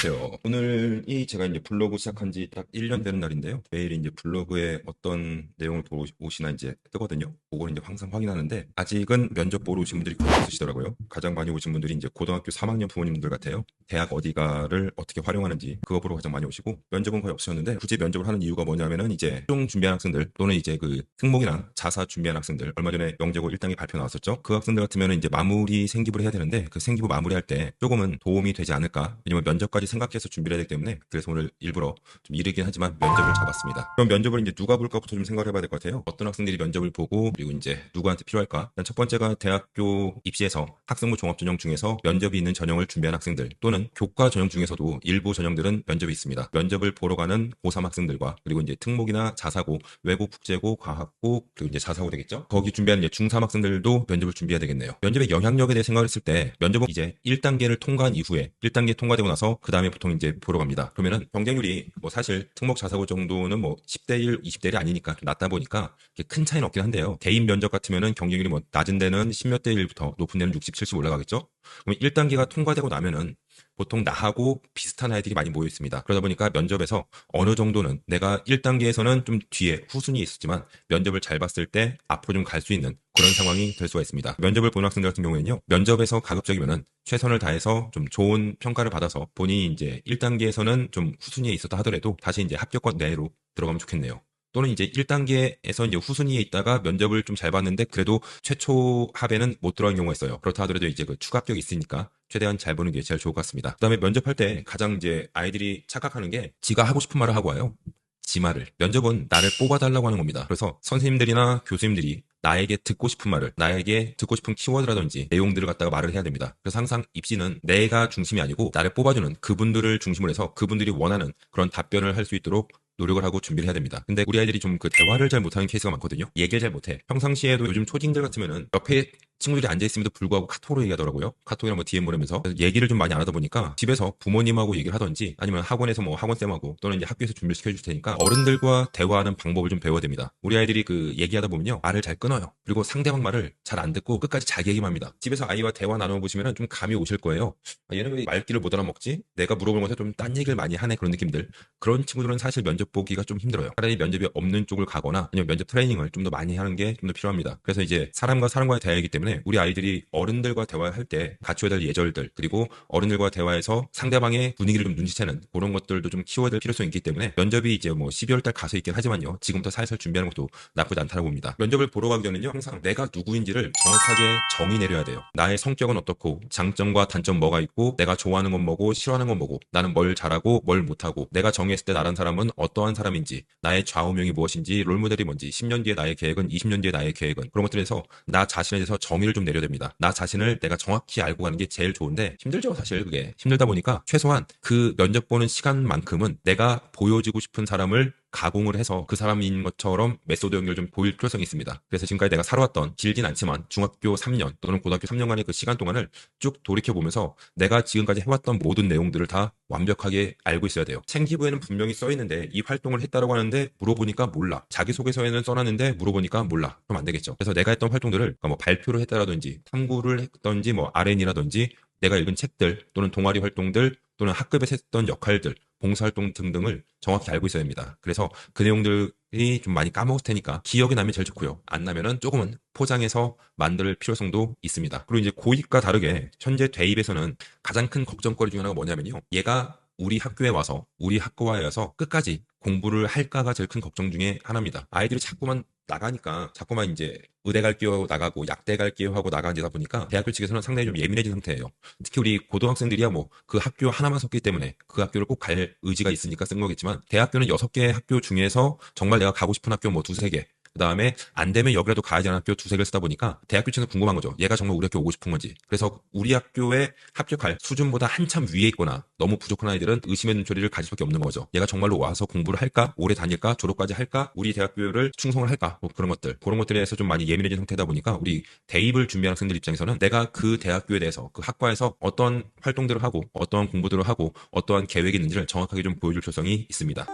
안녕하세요. 오늘이 제가 이제 블로그 시작한 지 딱 1년 되는 날인데요. 매일 이제 블로그에 어떤 내용을 보시나 이제 뜨거든요. 그걸 이제 항상 확인하는데 아직은 면접 보러 오신 분들이 거의 없으시더라고요. 가장 많이 오신 분들이 이제 고등학교 3학년 부모님들 같아요. 대학 어디가를 어떻게 활용하는지 그거 보러 가장 많이 오시고 면접은 거의 없으셨는데 굳이 면접을 하는 이유가 뭐냐면은 이제 최종 준비한 학생들 또는 이제 그 특목이나 자사 준비한 학생들 얼마 전에 영재고 1단계 발표 나왔었죠. 그 학생들 같으면은 이제 마무리 생기부를 해야 되는데 그 생기부 마무리할 때 조금은 도움이 되지 않을까. 왜냐면 면접까지 생각해서 준비를 해야 되기 때문에 그래서 오늘 일부러 좀 이르긴 하지만 면접을 잡았습니다. 그럼 면접을 이제 누가 볼까부터 좀 생각을 해봐야 될 것 같아요. 어떤 학생들이 면접을 보고 그리고 이제 누구한테 필요할까. 일단 첫 번째가 대학교 입시에서 학생부 종합 전형 중에서 면접이 있는 전형을 준비한 학생들 또는 교과 전형 중에서도 일부 전형들은 면접이 있습니다. 면접을 보러 가는 고3 학생들과 그리고 이제 특목이나 자사고, 외고, 국제고, 과학고 그리고 이제 자사고 되겠죠. 거기 준비하는 이제 중3 학생들도 면접을 준비해야 되겠네요. 면접의 영향력에 대해 생각을 했을 때 면접은 이제 1단계를 통과한 이후에 1단계 통과되고 나서 그 다음에 보통 이제 보러 갑니다. 그러면은 경쟁률이 뭐 사실 특목 자사고 정도는 뭐 10대 1, 20대 1이 아니니까 좀 낮다 보니까 큰 차이는 없긴 한데요. 대입 면접 같으면은 경쟁률이 뭐 낮은 데는 10몇 대 1부터 높은 데는 60, 70 올라가겠죠. 그럼 1단계가 통과되고 나면은 보통 나하고 비슷한 아이들이 많이 모여 있습니다. 그러다 보니까 면접에서 어느 정도는 내가 1단계에서는 좀 뒤에 후순위에 있었지만 면접을 잘 봤을 때 앞으로 좀 갈 수 있는 그런 상황이 될 수가 있습니다. 면접을 보는 학생들 같은 경우에는요. 면접에서 가급적이면은 최선을 다해서 좀 좋은 평가를 받아서 본인이 이제 1단계에서는 좀 후순위에 있었다 하더라도 다시 이제 합격권 내로 들어가면 좋겠네요. 또는 이제 1단계에서 이제 후순위에 있다가 면접을 좀 잘 봤는데 그래도 최초 합에는 못 들어간 경우가 있어요. 그렇다 하더라도 이제 그 추가 합격이 있으니까 최대한 잘 보는 게 제일 좋을 것 같습니다. 그다음에 면접할 때 가장 이제 아이들이 착각하는 게 지가 하고 싶은 말을 하고 와요. 지 말을. 면접은 나를 뽑아달라고 하는 겁니다. 그래서 선생님들이나 교수님들이 나에게 듣고 싶은 말을, 나에게 듣고 싶은 키워드라든지 내용들을 갖다가 말을 해야 됩니다. 그래서 항상 입시는 내가 중심이 아니고 나를 뽑아주는 그분들을 중심으로 해서 그분들이 원하는 그런 답변을 할 수 있도록 노력을 하고 준비를 해야 됩니다. 근데 우리 아이들이 좀 그 대화를 잘 못하는 케이스가 많거든요. 얘기를 잘 못해. 평상시에도 요즘 초딩들 같으면은 옆에 친구들이 앉아있음에도 불구하고 카톡으로 얘기하더라고요. 카톡이랑 뭐 DM 보내면서. 얘기를 좀 많이 안 하다 보니까 집에서 부모님하고 얘기를 하던지 아니면 학원에서 뭐 학원쌤하고 또는 이제 학교에서 준비를 시켜줄 테니까 어른들과 대화하는 방법을 좀 배워야 됩니다. 우리 아이들이 그 얘기하다 보면요. 말을 잘 끊어요. 그리고 상대방 말을 잘 안 듣고 끝까지 자기 얘기만 합니다. 집에서 아이와 대화 나눠보시면 좀 감이 오실 거예요. 아, 얘는 왜 말귀를 못 알아먹지? 내가 물어보는 것에 좀 딴 얘기를 많이 하네 그런 느낌들. 그런 친구들은 사실 면접 보기가 좀 힘들어요. 차라리 면접이 없는 쪽을 가거나 아니면 면접 트레이닝을 좀 더 많이 하는 게 좀 더 필요합니다. 그래서 이제 사람과 사람과의 대화이기 때문에 우리 아이들이 어른들과 대화할 때 갖춰야 될 예절들 그리고 어른들과 대화에서 상대방의 분위기를 좀 눈치채는 그런 것들도 좀 키워야 될 필요성이 있기 때문에 면접이 이제 뭐 12월 달 가서 있긴 하지만요. 지금부터 살살 준비하는 것도 나쁘지 않다고 봅니다. 면접을 보러 가기 전에는요. 항상 내가 누구인지를 정확하게 정의 내려야 돼요. 나의 성격은 어떻고 장점과 단점 뭐가 있고 내가 좋아하는 건 뭐고 싫어하는 건 뭐고 나는 뭘 잘하고 뭘 못하고 내가 정했을 때 나란 사람은 어떠한 사람인지 나의 좌우명이 무엇인지 롤모델이 뭔지 10년 뒤에 나의 계획은 20년 뒤에 나의 계획은 그런 것들에서 나 자신에 대해서 정의를 좀 내려야 됩니다. 나 자신을 내가 정확히 알고 가는 게 제일 좋은데 힘들죠 사실 그게. 힘들다 보니까 최소한 그 면접 보는 시간만큼은 내가 보여지고 싶은 사람을 가공을 해서 그 사람인 것처럼 메소드 연결 좀 보일 필요성이 있습니다. 그래서 지금까지 내가 살아왔던 길진 않지만 중학교 3년 또는 고등학교 3년간의 그 시간 동안을 쭉 돌이켜보면서 내가 지금까지 해왔던 모든 내용들을 다 완벽하게 알고 있어야 돼요. 생기부에는 분명히 써있는데 이 활동을 했다라고 하는데 물어보니까 몰라. 자기소개서에는 써놨는데 물어보니까 몰라. 그럼 안 되겠죠. 그래서 내가 했던 활동들을 그러니까 뭐 발표를 했다라든지 탐구를 했던지 뭐 R&E라든지 내가 읽은 책들 또는 동아리 활동들 또는 학급에서 했던 역할들 봉사활동 등등을 정확히 알고 있어야 됩니다. 그래서 그 내용들이 좀 많이 까먹을 테니까 기억이 나면 제일 좋고요. 안 나면은 조금은 포장해서 만들 필요성도 있습니다. 그리고 이제 고입과 다르게 현재 대입에서는 가장 큰 걱정거리 중에 하나가 뭐냐면요. 얘가 우리 학교에 와서 우리 학과에 와서 끝까지 공부를 할까가 제일 큰 걱정 중에 하나입니다. 아이들이 자꾸만 나가니까 자꾸만 이제 의대 갈게요 나가고 약대 갈게요 하고 나가다 보니까 대학교 측에서는 상당히 좀 예민해진 상태예요. 특히 우리 고등학생들이야 뭐 그 학교 하나만 섰기 때문에 그 학교를 꼭 갈 의지가 있으니까 쓴 거겠지만 대학교는 6개 학교 중에서 정말 내가 가고 싶은 학교 뭐 두세 개 그 다음에 안 되면 여기라도 가야지 하는 학교 두세 개를 쓰다 보니까 대학교 측에서 궁금한 거죠. 얘가 정말 우리 학교 오고 싶은 건지. 그래서 우리 학교에 합격할 수준보다 한참 위에 있거나 너무 부족한 아이들은 의심의 눈초리를 가질 수밖에 없는 거죠. 얘가 정말로 와서 공부를 할까? 오래 다닐까? 졸업까지 할까? 우리 대학교를 충성을 할까? 뭐 그런 것들. 그런 것들에 대해서 좀 많이 예민해진 상태다 보니까 우리 대입을 준비하는 학생들 입장에서는 내가 그 대학교에 대해서 그 학과에서 어떤 활동들을 하고 어떠한 공부들을 하고 어떠한 계획이 있는지를 정확하게 좀 보여줄 필요성이 있습니다.